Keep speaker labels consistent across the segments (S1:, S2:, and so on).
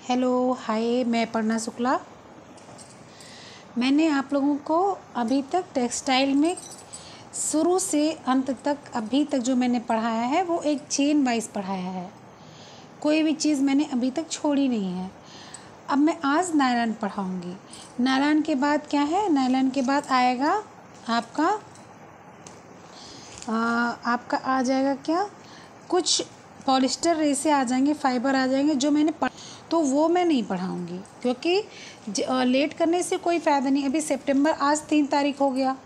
S1: Hello hi, मैं अपर्णा शुक्ला। मैंने आप लोगों को अभी तक टेक्सटाइल में शुरू से अंत तक अभी तक जो मैंने पढ़ाया है वो एक चेन वाइज पढ़ाया है। कोई भी चीज़ मैंने अभी तक छोड़ी नहीं है। अब मैं आज नायलॉन पढ़ाऊँगी। नायलॉन के बाद क्या है, नायलॉन के बाद आएगा आपका आ जाएगा क्या, कुछ पॉलिस्टर रेसे आ जाएंगे, फाइबर आ जाएंगे जो मैंने तो वो मैं नहीं पढ़ाऊँगी क्योंकि लेट करने से कोई फ़ायदा नहीं। अभी सितंबर आज 3 तारीख हो गया,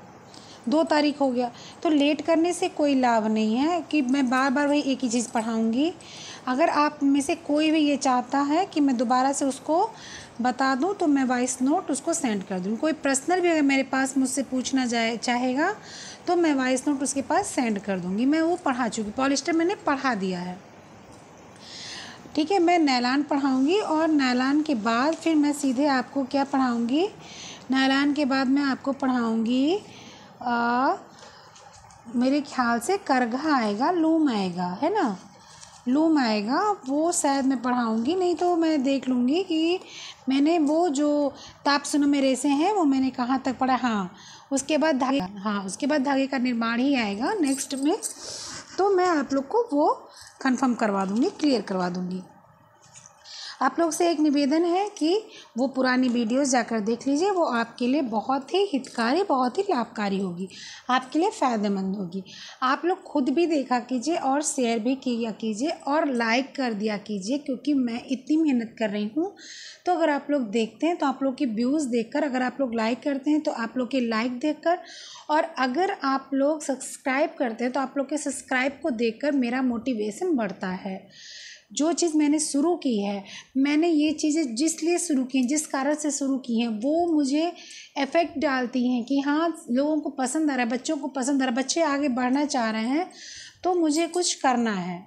S1: 2 तारीख हो गया, तो लेट करने से कोई लाभ नहीं है कि मैं बार बार वही एक ही चीज़ पढ़ाऊँगी। अगर आप में से कोई भी ये चाहता है कि मैं दोबारा से उसको बता दूं तो मैं वॉइस नोट उसको सेंड कर दूँ। कोई पर्सनल भी अगर मेरे पास मुझसे पूछना चाहेगा तो मैं वॉइस नोट उसके पास सेंड कर दूँगी। मैं वो पढ़ा चुकी, पॉलिस्टर मैंने पढ़ा दिया है, ठीक है। मैं नायलॉन पढ़ाऊँगी और नायलॉन के बाद फिर मैं सीधे आपको क्या पढ़ाऊँगी, नायलॉन के बाद मैं आपको पढ़ाऊँगी मेरे ख्याल से करघा आएगा, लूम आएगा, है ना, लूम आएगा, वो शायद मैं पढ़ाऊँगी। नहीं तो मैं देख लूँगी कि मैंने वो जो ताप सुनो में रेसे हैं वो मैंने कहाँ तक पढ़ा। हाँ, उसके बाद धागे का निर्माण ही आएगा नेक्स्ट में, तो मैं आप लोग को वो कंफर्म करवा दूँगी, क्लियर करवा दूँगी। आप लोग से एक निवेदन है कि वो पुरानी वीडियोस जाकर देख लीजिए, वो आपके लिए बहुत ही हितकारी, बहुत ही लाभकारी होगी, आपके लिए फ़ायदेमंद होगी। आप लोग खुद भी देखा कीजिए और शेयर भी किया कीजिए और लाइक कर दिया कीजिए, क्योंकि मैं इतनी मेहनत कर रही हूँ। तो अगर आप लोग देखते हैं तो आप लोग की व्यूज़ देखकर, अगर आप लोग लाइक करते हैं तो आप लोग के लाइक देखकर, और अगर आप लोग सब्सक्राइब करते हैं तो आप लोग के सब्सक्राइब को देखकर मेरा मोटिवेशन बढ़ता है। जो चीज़ मैंने शुरू की है, मैंने ये चीज़ें जिसलिए शुरू की हैं, जिस कारण से शुरू की हैं, वो मुझे इफ़ेक्ट डालती हैं कि हाँ लोगों को पसंद आ रहा है, बच्चों को पसंद आ रहा है, बच्चे आगे बढ़ना चाह रहे हैं, तो मुझे कुछ करना है।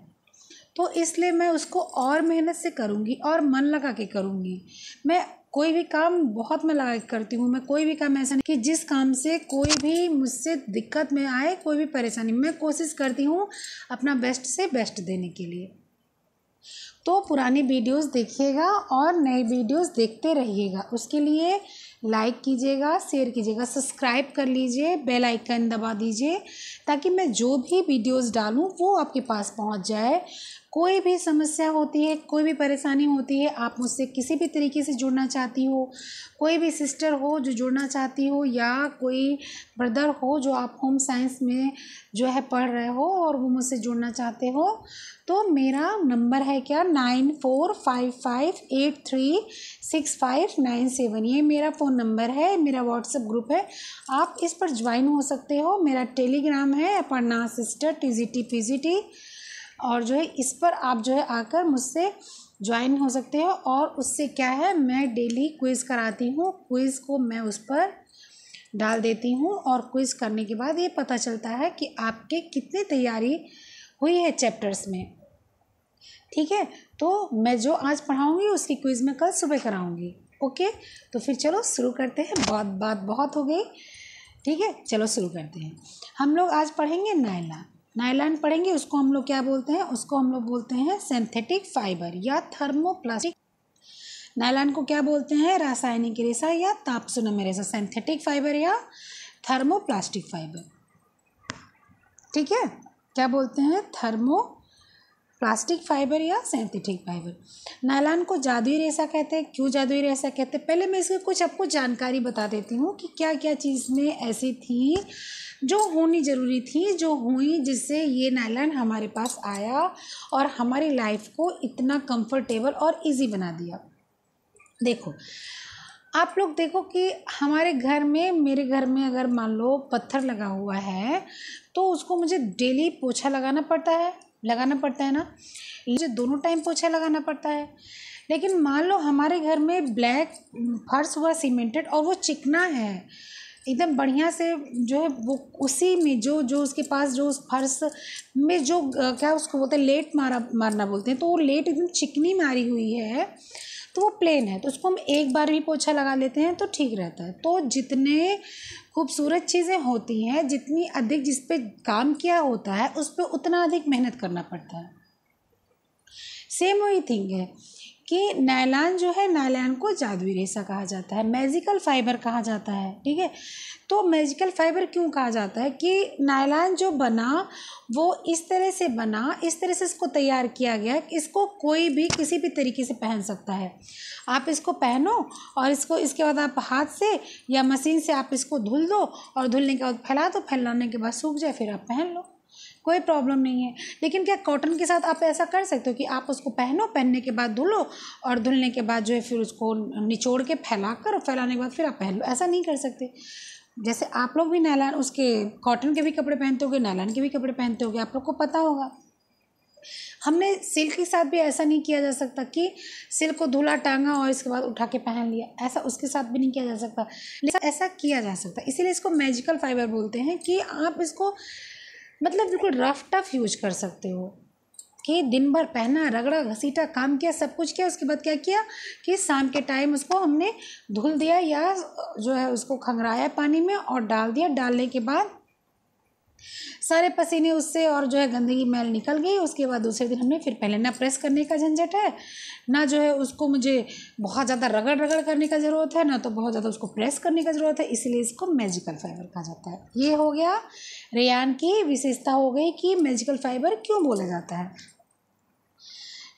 S1: तो इसलिए मैं उसको और मेहनत से करूँगी और मन लगा के करूँगी। मैं कोई भी काम बहुत मन लगा के करती हूँ। मैं कोई भी काम ऐसा नहीं कि जिस काम से कोई भी मुझसे दिक्कत में आए, कोई भी परेशानी, मैं कोशिश करती हूँ अपना बेस्ट से बेस्ट देने के लिए। तो पुरानी वीडियोस देखिएगा और नई वीडियोस देखते रहिएगा। उसके लिए लाइक कीजिएगा, शेयर कीजिएगा, सब्सक्राइब कर लीजिए, बेल आइकन दबा दीजिए ताकि मैं जो भी वीडियोस डालूं वो आपके पास पहुंच जाए। कोई भी समस्या होती है, कोई भी परेशानी होती है, आप मुझसे किसी भी तरीके से जुड़ना चाहती हो, कोई भी सिस्टर हो जो जुड़ना चाहती हो, या कोई ब्रदर हो जो आप होम साइंस में जो है पढ़ रहे हो और वो मुझसे जुड़ना चाहते हो, तो मेरा नंबर है क्या, 9455836597। ये मेरा फ़ोन नंबर है, मेरा व्हाट्सएप ग्रुप है, आप इस पर ज्वाइन हो सकते हो। मेरा टेलीग्राम है अपर्णा सिस्टर TGT PGT, और जो है इस पर आप जो है आकर मुझसे ज्वाइन हो सकते हो। और उससे क्या है, मैं डेली क्विज़ कराती हूँ, क्विज़ को मैं उस पर डाल देती हूँ और क्विज़ करने के बाद ये पता चलता है कि आपके कितनी तैयारी हुई है चैप्टर्स में, ठीक है। तो मैं जो आज पढ़ाऊँगी उसकी क्विज़ में कल सुबह कराऊँगी। ओके, तो फिर चलो शुरू करते हैं। बात बहुत हो गई, ठीक है, चलो शुरू करते हैं। हम लोग आज पढ़ेंगे नायलॉन। नायलॉन पढ़ेंगे, उसको हम लोग क्या बोलते हैं, उसको हम लोग बोलते हैं सिंथेटिक फाइबर या थर्मोप्लास्टिक। नायलॉन को क्या बोलते हैं, रासायनिक रेशा या तापसुनम रेशा, सिंथेटिक फाइबर या थर्मोप्लास्टिक फाइबर, ठीक है। क्या बोलते हैं, थर्मोप्लास्टिक फाइबर या सिंथेटिक फाइबर। नायलॉन को जादुई रेशा कहते हैं। क्यों जादुई रेशा कहते हैं, पहले मैं इसकी कुछ आपको जानकारी बता देती हूँ कि क्या क्या चीज़ में ऐसी थी जो होनी ज़रूरी थी, जो हुई, जिससे ये नायलॉन हमारे पास आया और हमारी लाइफ को इतना कंफर्टेबल और इजी बना दिया। देखो, आप लोग देखो कि हमारे घर में, मेरे घर में अगर मान लो पत्थर लगा हुआ है तो उसको मुझे डेली पोछा लगाना पड़ता है ना, मुझे दोनों टाइम पोछा लगाना पड़ता है। लेकिन मान लो हमारे घर में ब्लैक फर्श हुआ सीमेंटेड और वो चिकना है एकदम बढ़िया से, जो है वो उसी में जो उसके पास जो उस फर्श में जो क्या उसको बोलते हैं, लेट मारना बोलते हैं, तो वो लेट एकदम चिकनी मारी हुई है, तो वो प्लेन है, तो उसको हम एक बार भी पोछा लगा लेते हैं तो ठीक रहता है। तो जितने खूबसूरत चीज़ें होती हैं, जितनी अधिक जिस पे काम किया होता है उस पर उतना अधिक मेहनत करना पड़ता है। सेम वही थिंग है कि नायलॉन जो है, नायलॉन को जादुई रेशा कहा जाता है, मैजिकल फाइबर कहा जाता है। ठीक है, तो मैजिकल फाइबर क्यों कहा जाता है कि नायलॉन जो बना वो इस तरह से बना, इस तरह से इसको तैयार किया गया कि इसको कोई भी किसी भी तरीके से पहन सकता है। आप इसको पहनो और इसको इसके बाद आप हाथ से या मशीन से आप इसको धुल दो और धुलने के बाद फैला दो, फैलाने के बाद सूख जाए, फिर आप पहन लो, कोई प्रॉब्लम नहीं है। लेकिन क्या कॉटन के साथ आप ऐसा कर सकते हो कि आप उसको पहनो, पहनने के बाद धुलो और धुलने के बाद जो है फिर उसको निचोड़ के फैला कर और फैलाने के बाद फिर आप पहन लो, ऐसा नहीं कर सकते। जैसे आप लोग भी नायलॉन उसके कॉटन के भी कपड़े पहनते होगे, नायलॉन के भी कपड़े पहनते होगे, आप लोग को पता होगा। हमने सिल्क के साथ भी ऐसा नहीं किया जा सकता कि सिल्क को धुला, टांगा और इसके बाद उठा के पहन लिया, ऐसा उसके साथ भी नहीं किया जा सकता। लेकिन ऐसा किया जा सकता, इसीलिए इसको मैजिकल फाइबर बोलते हैं कि आप इसको मतलब बिल्कुल रफ टफ यूज कर सकते हो कि दिन भर पहना, रगड़ा, घसीटा, काम किया, सब कुछ किया, उसके बाद क्या किया कि शाम के टाइम उसको हमने धुल दिया या जो है उसको खंगराया पानी में और डाल दिया। डालने के बाद सारे पसीने उससे और जो है गंदगी मैल निकल गई। उसके बाद दूसरे दिन हमने फिर पहले ना प्रेस करने का झंझट है, ना जो है उसको मुझे बहुत ज़्यादा रगड़ रगड़ करने का ज़रूरत है, ना तो बहुत ज़्यादा उसको प्रेस करने का ज़रूरत है, इसलिए इसको मैजिकल फाइबर कहा जाता है। ये हो गया रेयान की विशेषता हो गई कि मैजिकल फाइबर क्यों बोला जाता है।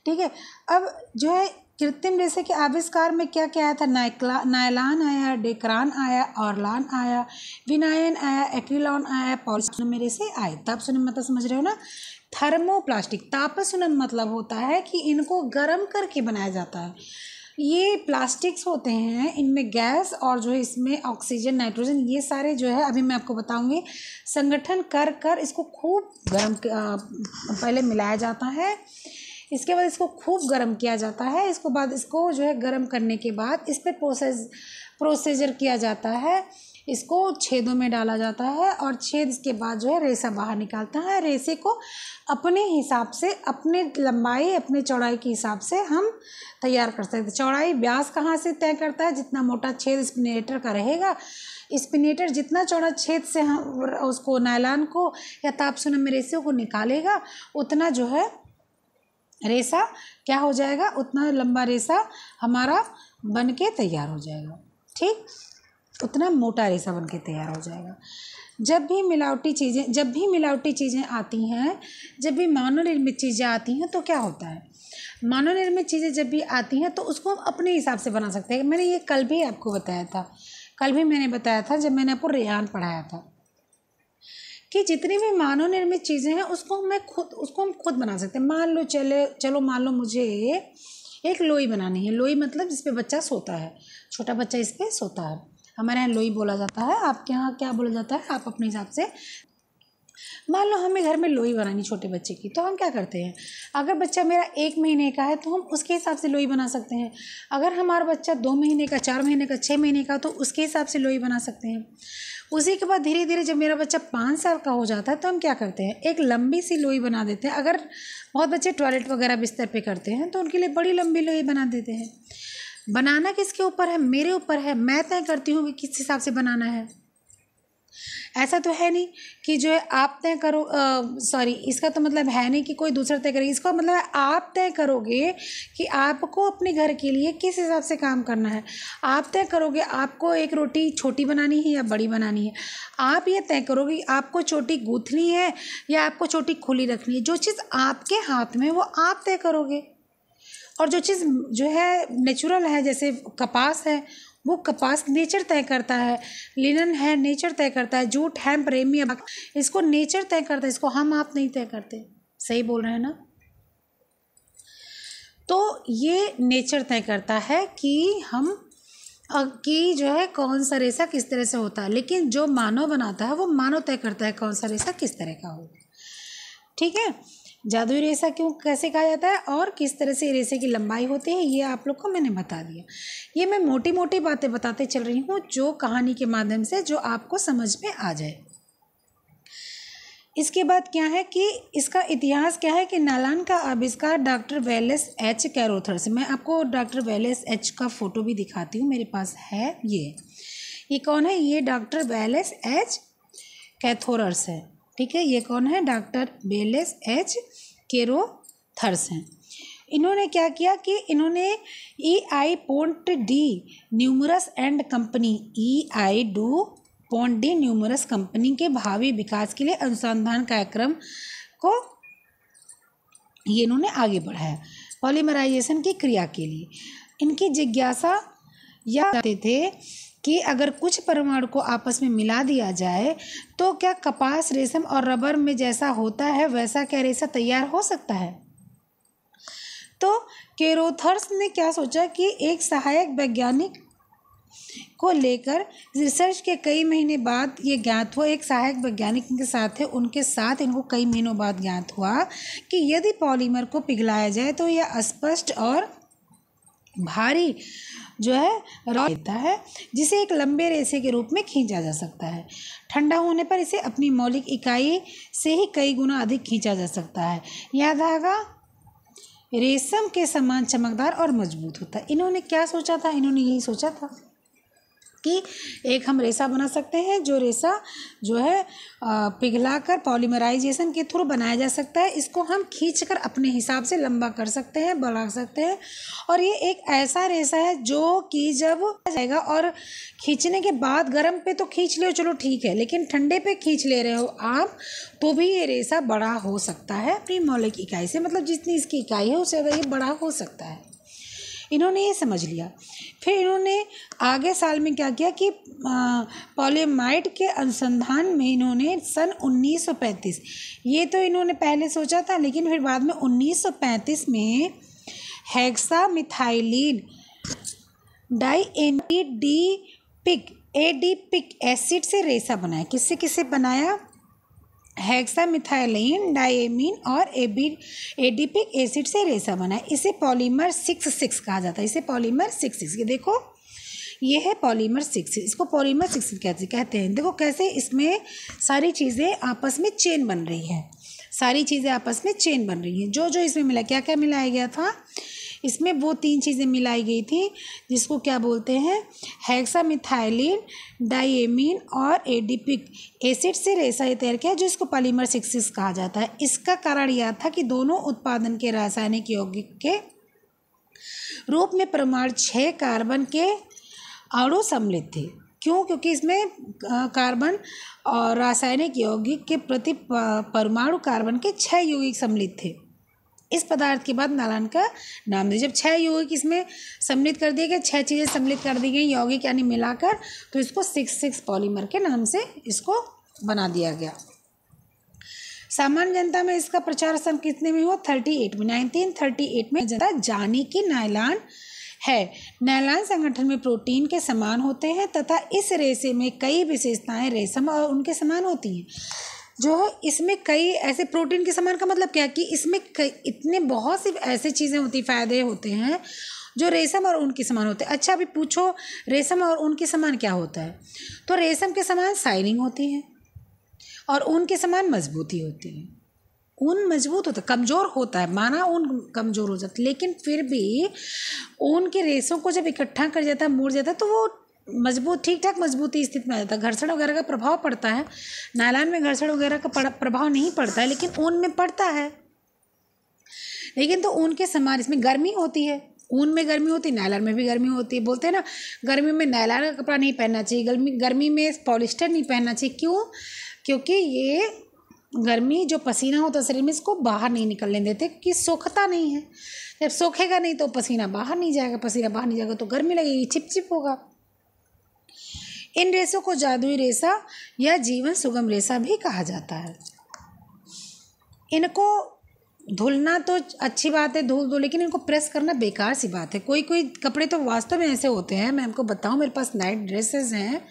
S1: ठीक है, अब जो है कृत्रिम रेशे के आविष्कार में क्या क्या आया था? नायलॉन आया, डेक्रान आया, ऑरलॉन आया, विनायन आया, एक्रिलॉन आया, पॉलीसोनम रेशे आए। तापसुनम मतलब समझ रहे हो ना? थर्मोप्लास्टिक, तापसुनम मतलब होता है कि इनको गर्म करके बनाया जाता है। ये प्लास्टिक्स होते हैं, इनमें गैस और जो है इसमें ऑक्सीजन, नाइट्रोजन, ये सारे जो है अभी मैं आपको बताऊंगी, संगठन कर कर इसको खूब गर्म पहले मिलाया जाता है। इसके बाद इसको खूब गर्म किया जाता है। इसको बाद इसको जो है गर्म करने के बाद इस पर प्रोसीजर किया जाता है। इसको छेदों में डाला जाता है और छेद इसके बाद जो है रेशा बाहर निकालता है। रेशे को अपने हिसाब से, अपने लंबाई, अपने चौड़ाई के हिसाब से हम तैयार कर सकते हैं। चौड़ाई व्यास कहाँ से तय करता है? जितना मोटा छेद स्पिनेटर का रहेगा, स्पिनेटर जितना चौड़ा छेद से हम उसको नायलॉन को या तापसुनम रेशे को निकालेगा, उतना जो है रेशा क्या हो जाएगा, उतना लंबा रेशा हमारा बन के तैयार हो जाएगा। ठीक, उतना मोटा रेशा बन के तैयार हो जाएगा। जब भी मिलावटी चीज़ें आती हैं, जब भी मानव निर्मित चीज़ें आती हैं तो क्या होता है? मानव निर्मित चीज़ें जब भी आती हैं तो उसको हम अपने हिसाब से बना सकते हैं। मैंने ये कल भी आपको बताया था, जब मैंने आपको रेयान पढ़ाया था कि जितनी भी मानव निर्मित चीज़ें हैं उसको हम खुद बना सकते हैं। मान लो मुझे एक लोई बनानी है। लोई मतलब जिस पे बच्चा सोता है, छोटा बच्चा इस पे सोता है, हमारे यहाँ लोई बोला जाता है। आपके यहाँ क्या बोला जाता है? आप अपने हिसाब से। मान लो हमें घर में लोई बनानी छोटे बच्चे की, तो हम क्या करते हैं? अगर बच्चा मेरा 1 महीने का है तो हम उसके हिसाब से लोई बना सकते हैं। अगर हमारा बच्चा 2 महीने का, 4 महीने का, 6 महीने का, तो उसके हिसाब से लोई बना सकते हैं। उसी के बाद धीरे धीरे जब मेरा बच्चा 5 साल का हो जाता है तो हम क्या करते हैं? एक लंबी सी लोई बना देते हैं। अगर बहुत बच्चे टॉयलेट वगैरह बिस्तर पे करते हैं तो उनके लिए बड़ी लंबी लोई बना देते हैं। बनाना किसके ऊपर है? मेरे ऊपर है। मैं तय करती हूँ कि किस हिसाब से बनाना है। ऐसा तो है नहीं कि जो है आप तय करो, इसका तो मतलब है नहीं कि कोई दूसरा तय करेगा। इसका मतलब है आप तय करोगे कि आपको अपने घर के लिए किस हिसाब से काम करना है। आप तय करोगे आपको एक रोटी छोटी बनानी है या बड़ी बनानी है। आप ये तय करोगे आपको चोटी गूंथनी है या आपको चोटी खुली रखनी है। जो चीज़ आपके हाथ में वो आप तय करोगे। और जो चीज़ जो है नेचुरल है, जैसे कपास है, वो कपास नेचर तय करता है। लिनन है, नेचर तय करता है। जूट है, प्रेमियम, इसको नेचर तय करता है, इसको हम आप नहीं तय करते। सही बोल रहे हैं ना? तो ये नेचर तय करता है कि जो है कौन सा रेशा किस तरह से होता है। लेकिन जो मानव बनाता है वो मानव तय करता है कौन सा रेशा किस तरह का हो। ठीक है, जादुई रेशा कैसे कहा जाता है और किस तरह से रेशे की लंबाई होती है, ये आप लोग को मैंने बता दिया। ये मैं मोटी मोटी बातें बताते चल रही हूँ, जो कहानी के माध्यम से जो आपको समझ में आ जाए। इसके बाद क्या है कि इसका इतिहास क्या है कि नायलॉन का आविष्कार डॉक्टर वेलेस एच कैरोथर से। मैं आपको डॉक्टर वेलेस एच का फ़ोटो भी दिखाती हूँ, मेरे पास है। ये कौन है? ये डॉक्टर वेलेस एच कैथोरस है। ठीक है, ये कौन है? डॉक्टर वेलेस एच कैरोथर्स हैं। इन्होंने क्या किया कि इन्होंने E.I. Pont de Nemours and company E.I. Du Pont de Nemours company के भावी विकास के लिए अनुसंधान कार्यक्रम को ये इन्होंने आगे बढ़ाया पॉलीमराइजेशन की क्रिया के लिए। इनकी जिज्ञासा यह चाहते थे कि अगर कुछ परमाणु को आपस में मिला दिया जाए तो क्या कपास, रेशम और रबर में जैसा होता है वैसा क्या रेशा तैयार हो सकता है। तो कैरोथर्स ने क्या सोचा कि एक सहायक वैज्ञानिक को लेकर रिसर्च के कई महीने बाद ये ज्ञात हुआ, एक सहायक वैज्ञानिक के साथ है, उनके साथ इनको कई महीनों बाद ज्ञात हुआ कि यदि पॉलीमर को पिघलाया जाए तो यह अस्पष्ट और भारी जो है रॉ देता है, जिसे एक लंबे रेशे के रूप में खींचा जा सकता है। ठंडा होने पर इसे अपनी मौलिक इकाई से ही कई गुना अधिक खींचा जा सकता है। यह धागा रेशम के समान चमकदार और मजबूत होता है। इन्होंने क्या सोचा था, इन्होंने यही सोचा था कि एक हम रेशा बना सकते हैं, जो रेशा जो है पिघलाकर पॉलीमराइजेशन के थ्रू बनाया जा सकता है। इसको हम खींचकर अपने हिसाब से लंबा कर सकते हैं, बढ़ा सकते हैं, और ये एक ऐसा रेशा है जो कि जब जाएगा और खींचने के बाद गर्म पे तो खींच ले चलो ठीक है, लेकिन ठंडे पे खींच ले रहे हो आप तो भी ये रेशा बड़ा हो सकता है अपनी मौलिक इकाई से, मतलब जितनी इसकी इकाई है उससे ज़्यादा ये बड़ा हो सकता है। इन्होंने ये समझ लिया। फिर इन्होंने आगे साल में क्या किया कि पॉलीमाइड के अनुसंधान में इन्होंने सन 1935, ये तो इन्होंने पहले सोचा था लेकिन फिर बाद में 1935 में हेक्सामिथाइलिन एडिपिक एसिड से रेशा बनाया। किससे किससे बनाया? हेक्सामिथाइलिन, डायमीन और एडिपिक एसिड से रेशा बना है। इसे पॉलीमर 66 कहा जाता है। इसे पॉलीमर 66, ये देखो ये है पॉलीमर 66, इसको पॉलीमर 66 कहते हैं। देखो कैसे इसमें सारी चीज़ें आपस में चेन बन रही है, सारी चीज़ें आपस में चेन बन रही हैं। जो जो इसमें मिला, क्या क्या मिलाया गया था इसमें, वो 3 चीज़ें मिलाई गई थी जिसको क्या बोलते हैं, हेक्सामिथाइलिन, डायमीन और एडिपिक एसिड से रेशा ये तैयार किया, जो इसको पॉलीमर 66 कहा जाता है। इसका कारण यह था कि दोनों उत्पादन के रासायनिक यौगिक के रूप में परमाणु 6 कार्बन के अणु सम्मिलित थे। क्यों? क्योंकि इसमें कार्बन और रासायनिक यौगिक के प्रति परमाणु कार्बन के 6 यौगिक सम्मिलित थे। इस पदार्थ के बाद नालान का नाम दिया। जब 6 यौगिक इसमें सम्मिलित कर दिए गए, 6 चीज़ें सम्मिलित कर दी गई यौगिक यानी मिलाकर, तो इसको 66 पॉलीमर के नाम से इसको बना दिया गया। सामान्य जनता में इसका प्रचार सन कितने में हुआ? 38 में, 1938 में जनता जानी कि नायलॉन है। नायलॉन संगठन में प्रोटीन के समान होते हैं तथा इस रेशे में कई विशेषताएं रेशम और उनके समान होती हैं। जो है इसमें कई ऐसे प्रोटीन के समान का मतलब क्या कि इसमें इतने बहुत सी ऐसी चीज़ें होती, फ़ायदे होते हैं जो रेशम और ऊन के समान होते हैं। अच्छा अभी पूछो रेशम और ऊन के समान क्या होता है, तो रेशम के समान शाइनिंग होती है और ऊन के समान मजबूती होती है। ऊन मजबूत होता है, कमज़ोर होता है, माना ऊन कमज़ोर हो जाता है, लेकिन फिर भी ऊन के रेशों को जब इकट्ठा कर जाता है, मुड़ जाता है, तो वो मजबूत ठीक ठाक मजबूती स्थिति में आ जाता है। घर्षण वगैरह का प्रभाव पड़ता है, नायलॉन में घर्षण वगैरह का प्रभाव नहीं पड़ता है, लेकिन ऊन में पड़ता है। लेकिन तो ऊन के समान इसमें गर्मी होती है, ऊन में गर्मी होती है, नायलॉन में भी गर्मी होती है। बोलते हैं ना गर्मी में नायलॉन का कपड़ा नहीं पहनना चाहिए, गर्मी में पॉलिस्टर नहीं पहनना चाहिए। क्यों? क्योंकि ये गर्मी जो पसीना होता है शरीर में, इसको बाहर नहीं निकलने देते, क्योंकि सोखता नहीं है। जब सोखेगा नहीं तो पसीना बाहर नहीं जाएगा, पसीना बाहर नहीं जाएगा तो गर्मी लगेगी, चिपचिप होगा। इन रेशों को जादुई रेशा या जीवन सुगम रेशा भी कहा जाता है। इनको धुलना तो अच्छी बात है, धुल दो, लेकिन इनको प्रेस करना बेकार सी बात है। कोई कोई कपड़े तो वास्तव में ऐसे होते हैं, मैं आपको बताऊं, मेरे पास नाइट ड्रेसेस हैं,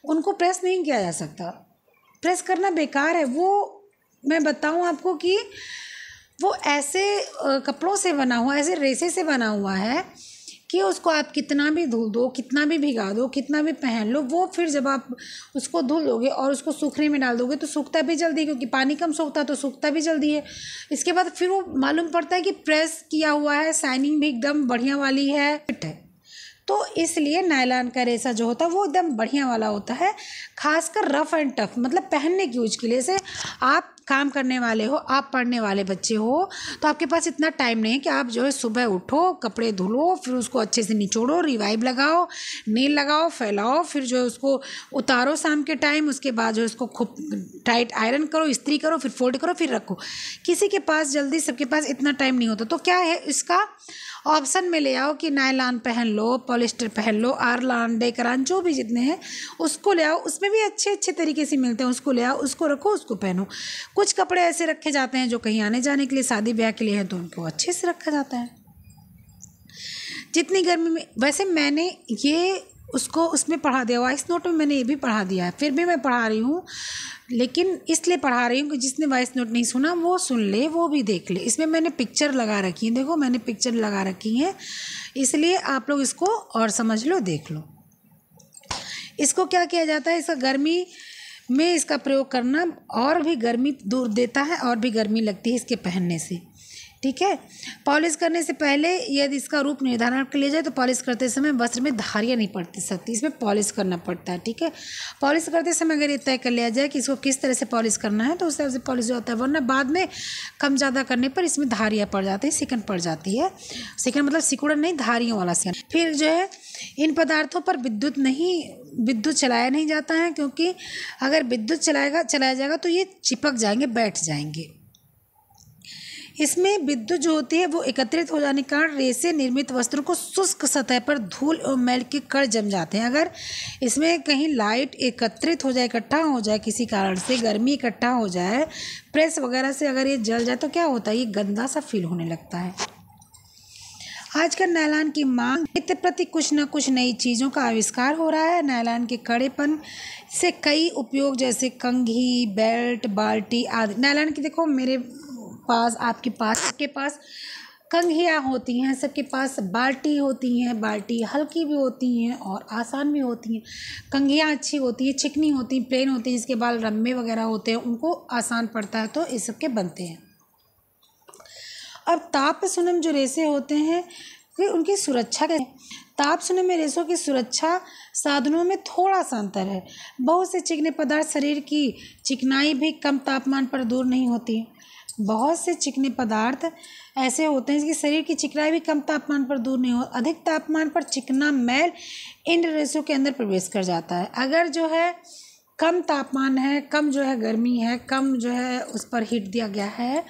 S1: उनको प्रेस नहीं किया जा सकता, प्रेस करना बेकार है। वो मैं बताऊं आपको कि वो ऐसे कपड़ों से बना हुआ, ऐसे रेशे से बना हुआ है कि उसको आप कितना भी धुल दो, कितना भी भिगा दो, कितना भी पहन लो, वो फिर जब आप उसको धुल दोगे और उसको सूखने में डाल दोगे तो सूखता भी जल्दी, क्योंकि पानी कम सूखता है तो सूखता भी जल्दी है। इसके बाद फिर वो मालूम पड़ता है कि प्रेस किया हुआ है, शाइनिंग भी एकदम बढ़िया वाली है, फिट है। तो इसलिए नायलॉन का रेशा जो होता है वो एकदम बढ़िया वाला होता है, खासकर रफ़ एंड टफ, मतलब पहनने की यूज के लिए। से आप काम करने वाले हो, आप पढ़ने वाले बच्चे हो, तो आपके पास इतना टाइम नहीं है कि आप जो है सुबह उठो, कपड़े धुलो, फिर उसको अच्छे से निचोड़ो, रिवाइव लगाओ, नील लगाओ, फैलाओ, फिर जो है उसको उतारो शाम के टाइम, उसके बाद जो है उसको खूब टाइट आयरन करो, इस्त्री करो, फिर फोल्ड करो, फिर रखो। किसी के पास जल्दी, सबके पास इतना टाइम नहीं होता। तो क्या है, इसका ऑप्शन में ले आओ कि नायलॉन पहन लो, पॉलिस्टर पहन लो, आरलान, डेकरान, जो भी जितने हैं उसको ले आओ। उसमें भी अच्छे अच्छे तरीके से मिलते हैं, उसको ले आओ, उसको रखो, उसको पहनो। कुछ कपड़े ऐसे रखे जाते हैं जो कहीं आने जाने के लिए, शादी ब्याह के लिए हैं, तो उनको अच्छे से रखा जाता है। जितनी गर्मी में, वैसे मैंने ये उसको उसमें पढ़ा दिया, वॉइस नोट में मैंने ये भी पढ़ा दिया है, फिर भी मैं पढ़ा रही हूँ, लेकिन इसलिए पढ़ा रही हूँ कि जिसने वॉइस नोट नहीं सुना वो सुन ले, वो भी देख ले। इसमें मैंने पिक्चर लगा रखी है, देखो मैंने पिक्चर लगा रखी है, इसलिए आप लोग इसको और समझ लो, देख लो। इसको क्या किया जाता है, इसका गर्मी में इसका प्रयोग करना और भी गर्मी दूर देता है, और भी गर्मी लगती है इसके पहनने से, ठीक है। पॉलिश करने से पहले यदि इसका रूप निर्धारण कर लिया जाए तो पॉलिश करते समय वस्त्र में धारियाँ नहीं पड़ सकती, इसमें पॉलिश करना पड़ता है, ठीक है। पॉलिश करते समय अगर ये तय कर लिया जाए कि इसको किस तरह से पॉलिश करना है तो उस तरह से पॉलिश जो होता है, वरना बाद में कम ज़्यादा करने पर इसमें धारियाँ पड़ जाती है, सिकन पड़ जाती है। सिकन मतलब सिकुड़न नहीं, धारियों वाला सिकन। फिर जो है इन पदार्थों पर विद्युत चलाया नहीं जाता है, क्योंकि अगर विद्युत चलाया जाएगा तो ये चिपक जाएंगे, बैठ जाएंगे। इसमें विद्युत जो होती है वो एकत्रित हो जाने के कारण रेसे निर्मित वस्त्रों को शुष्क सतह पर धूल एवं मैल के कण जम जाते हैं। अगर इसमें कहीं लाइट एकत्रित हो जाए, इकट्ठा हो जाए, किसी कारण से गर्मी इकट्ठा हो जाए, प्रेस वगैरह से अगर ये जल जाए तो क्या होता है, ये गंदा सा फील होने लगता है। आजकल नायलॉन की मांग नित्य प्रति कुछ न कुछ नई चीज़ों का आविष्कार हो रहा है। नायलॉन के कड़ेपन से कई उपयोग जैसे कंघी, बेल्ट, बाल्टी आदि। नायलॉन की देखो मेरे पास, आपके पास, सबके पास कंघियाँ होती हैं, सबके पास बाल्टी होती हैं। बाल्टी हल्की भी होती हैं और आसान भी होती हैं। कंघियाँ अच्छी होती हैं, चिकनी होती हैं, प्लेन होती हैं, जिसके बाल लंबे वगैरह होते हैं, उनको आसान पड़ता है, तो इस सब के बनते हैं। अब ताप सुनम जो रेसे होते हैं फिर उनकी सुरक्षा के, ताप सुनम में रेसों की सुरक्षा साधनों में थोड़ा सा अंतर है। बहुत से चिकने पदार्थ शरीर की चिकनाई भी कम तापमान पर दूर नहीं होती। बहुत से चिकने पदार्थ ऐसे होते हैं जिसकी शरीर की चिकनाई भी कम तापमान पर दूर नहीं हो। अधिक तापमान पर चिकना मैल इन रेसों के अंदर प्रवेश कर जाता है। अगर जो है कम तापमान है, कम जो है गर्मी है, कम जो है उस पर हीट दिया गया है,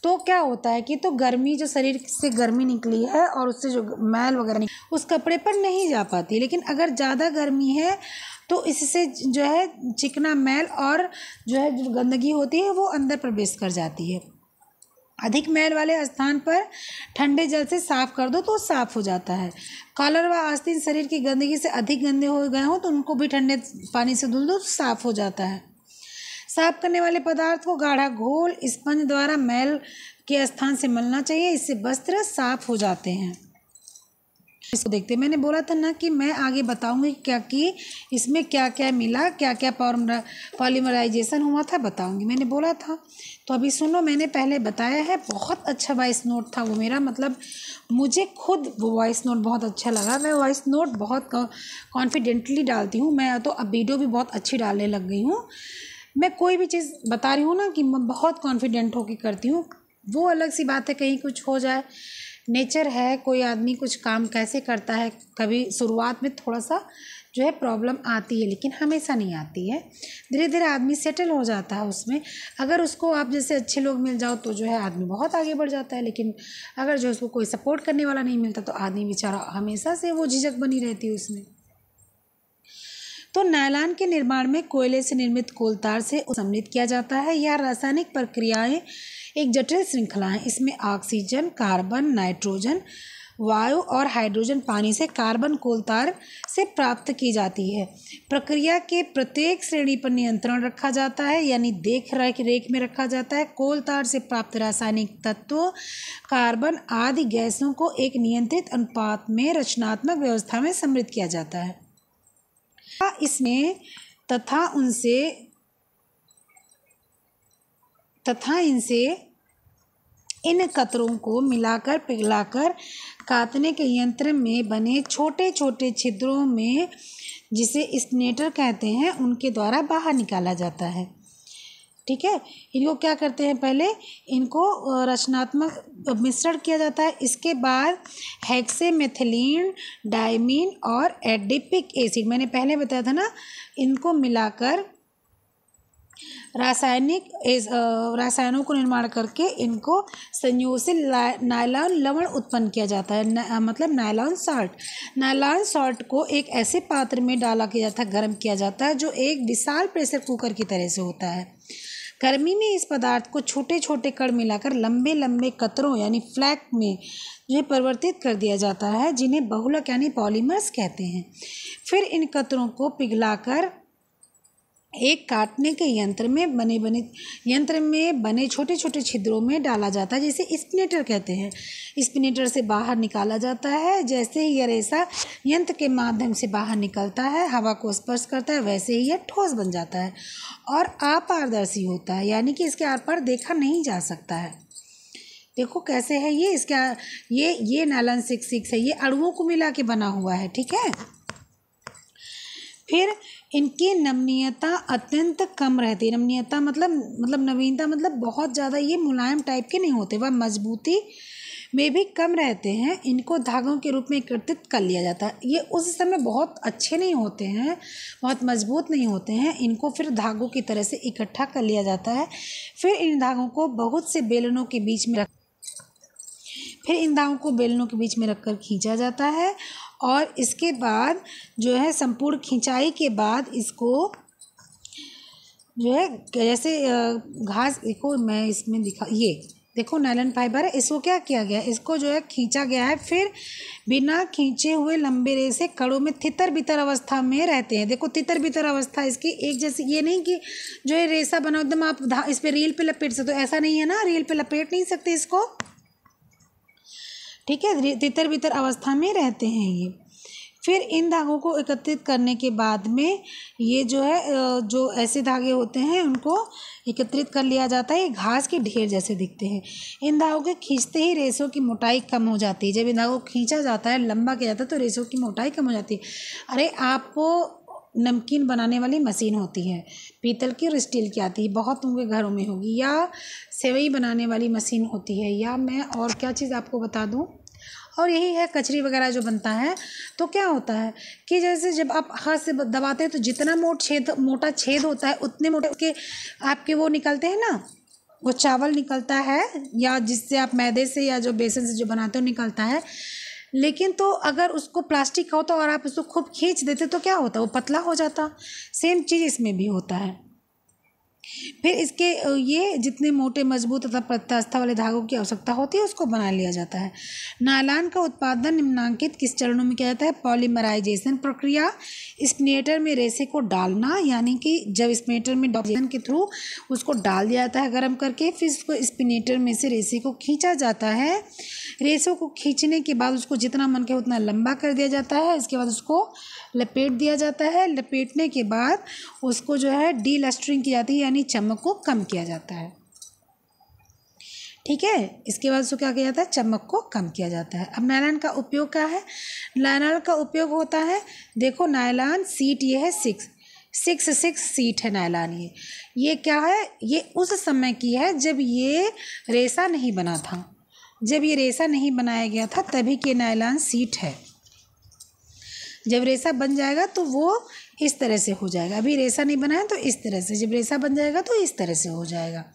S1: तो क्या होता है कि तो गर्मी, जो शरीर से गर्मी निकली है और उससे जो मैल वगैरह उस कपड़े पर नहीं जा पाती। लेकिन अगर ज़्यादा गर्मी है तो इससे जो है चिकना मैल और जो है जो गंदगी होती है वो अंदर प्रवेश कर जाती है। अधिक मैल वाले स्थान पर ठंडे जल से साफ़ कर दो तो साफ़ हो जाता है। कॉलर व आस्तीन शरीर की गंदगी से अधिक गंदे हो गए हों तो उनको भी ठंडे पानी से धुल दो तो साफ़ हो जाता है। साफ करने वाले पदार्थ को गाढ़ा घोल स्पंज द्वारा मैल के स्थान से मलना चाहिए, इससे वस्त्र साफ हो जाते हैं। इसको देखते, मैंने बोला था ना कि मैं आगे बताऊंगी क्या कि इसमें क्या क्या मिला, क्या क्या पॉलीमराइजेशन हुआ था, बताऊंगी, मैंने बोला था। तो अभी सुनो, मैंने पहले बताया है, बहुत अच्छा वॉइस नोट था वो मेरा, मतलब मुझे खुद वो वॉइस नोट बहुत अच्छा लगा। मैं वॉइस नोट बहुत कॉन्फिडेंटली डालती हूँ मैं, तो अब वीडियो भी बहुत अच्छी डालने लग गई हूँ। मैं कोई भी चीज़ बता रही हूँ ना कि मैं बहुत कॉन्फिडेंट होकर करती हूँ, वो अलग सी बात है, कहीं कुछ हो जाए, नेचर है, कोई आदमी कुछ काम कैसे करता है, कभी शुरुआत में थोड़ा सा जो है प्रॉब्लम आती है, लेकिन हमेशा नहीं आती है। धीरे धीरे आदमी सेटल हो जाता है उसमें। अगर उसको आप जैसे अच्छे लोग मिल जाओ तो जो है आदमी बहुत आगे बढ़ जाता है, लेकिन अगर जो उसको कोई सपोर्ट करने वाला नहीं मिलता तो आदमी बेचारा हमेशा से वो झिझक बनी रहती है उसमें। तो नायलॉन के निर्माण में कोयले से निर्मित कोलतार से सम्मिलित किया जाता है। यह रासायनिक प्रक्रियाएं एक जटिल श्रृंखला है। इसमें ऑक्सीजन, कार्बन, नाइट्रोजन वायु और हाइड्रोजन पानी से कार्बन कोलतार से प्राप्त की जाती है। प्रक्रिया के प्रत्येक श्रेणी पर नियंत्रण रखा जाता है, यानी देख रेख में रखा जाता है। कोलतार से प्राप्त रासायनिक तत्वों, कार्बन आदि गैसों को एक नियंत्रित अनुपात में रचनात्मक व्यवस्था में सम्मिलित किया जाता है। इसमें तथा इनसे इन कतरों को मिलाकर पिघलाकर काटने के यंत्र में बने छोटे छोटे छिद्रों में, जिसे स्नेटर कहते हैं, उनके द्वारा बाहर निकाला जाता है। ठीक है। इनको क्या करते हैं, पहले इनको रचनात्मक मिश्रण किया जाता है। इसके बाद हेक्सेमेथिलीन, डायमीन और एडिपिक एसिड, मैंने पहले बताया था ना, इनको मिलाकर रसायनों को निर्माण करके इनको संयोजित नायलॉन लवण उत्पन्न किया जाता है, मतलब नायलॉन सॉल्ट। नायलॉन सॉल्ट को एक ऐसे पात्र में डाला किया जाता है, गर्म किया जाता है, जो एक विशाल प्रेशर कुकर की तरह से होता है। गर्मी में इस पदार्थ को छोटे छोटे कण मिलाकर लंबे लंबे कतरों यानी फ्लैक में जो परिवर्तित कर दिया जाता है, जिन्हें बहुलक यानी पॉलीमर्स कहते हैं। फिर इन कतरों को पिघलाकर एक काटने के यंत्र में बने छोटे छोटे छिद्रों में डाला जाता है, जिसे स्पिनेटर कहते हैं। स्पिनेटर से बाहर निकाला जाता है। जैसे ही यह रेशा यंत्र के माध्यम से बाहर निकलता है, हवा को स्पर्श करता है, वैसे ही यह ठोस बन जाता है और अपारदर्शी होता है, यानी कि इसके आर पार देखा नहीं जा सकता है। देखो कैसे है ये, इसका ये नायलॉन 6 है, ये अणुओं को मिला के बना हुआ है, ठीक है। फिर इनकी नमनीयता अत्यंत कम रहती है। नमनीयता मतलब नवीनता मतलब बहुत ज़्यादा ये मुलायम टाइप के नहीं होते, वह मजबूती में भी कम रहते हैं। इनको धागों के रूप में एकत्रित कर लिया जाता है। ये उस समय बहुत अच्छे नहीं होते हैं, बहुत मजबूत नहीं होते हैं, इनको फिर धागों की तरह से इकट्ठा कर लिया जाता है। फिर इन धागों को बहुत से बेलनों के बीच में रखकर खींचा जाता है और इसके बाद जो है संपूर्ण खिंचाई के बाद इसको जो है जैसे घास, देखो मैं इसमें ये देखो नायलॉन फाइबर है, इसको क्या किया गया है, इसको जो है खींचा गया है। फिर बिना खींचे हुए लंबे रेसे कड़ों में तितर बितर अवस्था में रहते हैं। देखो तितर बितर अवस्था इसकी एक जैसी, ये नहीं कि जो है रेसा बना एकदम आप इस पर रील पे लपेट सकते हो, ऐसा नहीं है ना, रील पे लपेट नहीं सकते इसको, ठीक है। तितर बितर अवस्था में रहते हैं ये। फिर इन धागों को एकत्रित करने के बाद में ये जो है जो ऐसे धागे होते हैं उनको एकत्रित कर लिया जाता है। ये घास के ढेर जैसे दिखते हैं। इन धागों के खींचते ही रेशों की मोटाई कम हो जाती है। जब इन धागों को खींचा जाता है, लंबा किया जाता है, तो रेशों की मोटाई कम हो जाती है। अरे आपको नमकीन बनाने वाली मशीन होती है, पीतल की और स्टील की आती है, बहुत उनके घरों में होगी, या सेवई बनाने वाली मशीन होती है, या मैं और क्या चीज़ आपको बता दूं, और यही है कचरी वगैरह जो बनता है। तो क्या होता है कि जैसे जब आप हाथ से दबाते हैं तो जितना मोटा छेद होता है उतने मोटे के आपके वो निकलते हैं ना, वो चावल निकलता है, या जिससे आप मैदे से या जो बेसन से जो बनाते हो निकलता है। लेकिन तो अगर उसको प्लास्टिक का होता और आप उसको खूब खींच देते तो क्या होता, वो पतला हो जाता। सेम चीज़ इसमें भी होता है। फिर इसके ये जितने मोटे मजबूत तथा प्रत्यास्था वाले धागों की आवश्यकता होती है उसको बना लिया जाता है। नायलॉन का उत्पादन निम्नलिखित किस चरणों में किया जाता है? पॉलीमराइजेशन प्रक्रिया, स्पिनेटर में रेसे को डालना, यानी कि जब स्पिनेटर में डॉक्शन के थ्रू उसको डाल दिया जाता है गर्म करके, फिर उसको स्पिनेटर में से रेसे को खींचा जाता है। रेसों को खींचने के बाद उसको जितना मन के उतना लंबा कर दिया जाता है। इसके बाद उसको लपेट दिया जाता है। लपेटने के बाद उसको जो है डीलस्टरिंग की जाती है, यानी चमक को कम किया जाता है, ठीक है। इसके बाद उसको क्या किया जाता है, चमक को कम किया जाता है। अब नायलॉन का उपयोग क्या है? नायलॉन का उपयोग होता है, देखो नायलॉन सीट ये है 6 सीट है नायलॉन। ये क्या है, ये उस समय की है जब ये रेसा नहीं बना था, जब ये रेसा नहीं बनाया गया था तभी के नायलॉन सीट है। जब रेसा बन जाएगा तो वो इस तरह से हो जाएगा। अभी रेसा नहीं बना है तो इस तरह से, जब रेसा बन जाएगा तो इस तरह से हो जाएगा।